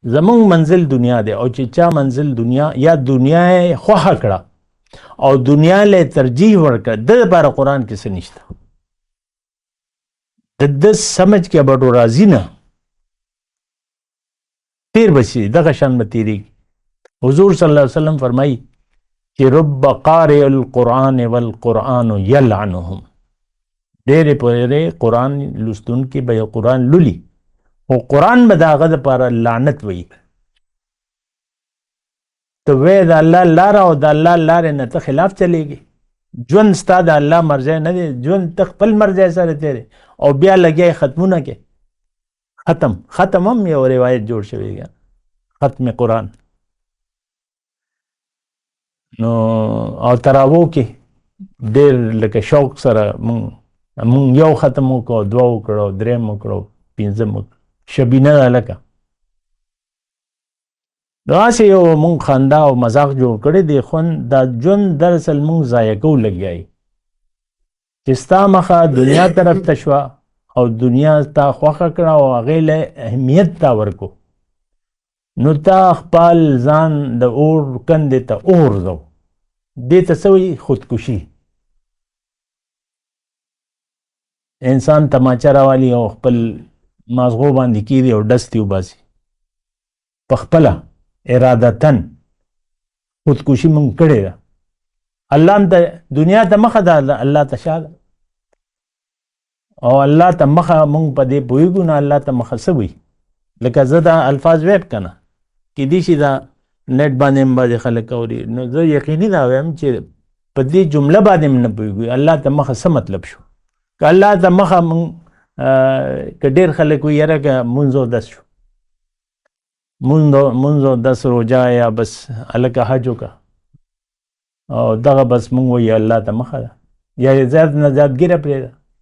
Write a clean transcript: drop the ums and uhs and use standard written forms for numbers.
زمونږ منزل دنیا دی او چې چا منزل دنیا یا دنیا یې خوښه کړه او دنیا له ترجیح ورکړه د لپاره قرآن کې څه نشته د سمجھ کې بډو راځي نه تیر بشي دغه شان به تیریږي حضور صلی الله علیه وسلم فرمایي چې رب قارئ القرآن والقرآن یلعنهم ډېرې پورې قرآن لوستونکي به یو قرآن لولي او قرآن به د هغه دپاره لعنت وي ته وایې د الله لاره او د الله لارې نه ته خلاف چلیږي ژوند ستا د الله مرضی نه دی ژوند ته خپل مرضی سره تیری او بیا لګیا ختمونه کې ختم هم یو روایت جوړ شوی دی ختم قرآن نو او تراوو کې ډېر لکه شوق سره مونږ یو ختم وکړو دوه وکړو درېم وکړو پنځم وکړو شبینه ده لکه داسې یو مونږ خندا او مذاق جوړ کړی دی خوند دا ژوند دراصل مونږ ضایع کوو لګیا یې چې ستا مخه دنیا طرف ته شوه او دنیا تا خوښه کړه او هغې له اهمیت تا ورکو نو تا خپل ځان د اور کندې ته وغورځو دې ته څه وایي خودکشي انسان تماچه راوالي او خپل مازغو باندې کیږي او ډستې وباسي په خپله ارادتن خودکشي مونږ کړې ده الله ته دنیا ته مخه ده الله ته شا ده او الله ته مخه مونږ په دې پوهېږو نه الله ته مخه څه وي لکه زه دا الفاظ ویب که نه کیدای شي دا نیټ باندې هم بعضې خلک اوري نو زه یقیني دا وایم چې په دې جمله باندې هم نه پوهېږو الله ته مخه څه مطلب شو که الله ته مخه مونږ که ډېر خلک وي یاره که مونځ او دس شو مونځ او دس روجا یا بس هلکه حج وکړه او دغه بس مونږ وایي الله ته مخه ده یا یې زیات نه زیات ګیره پرېږده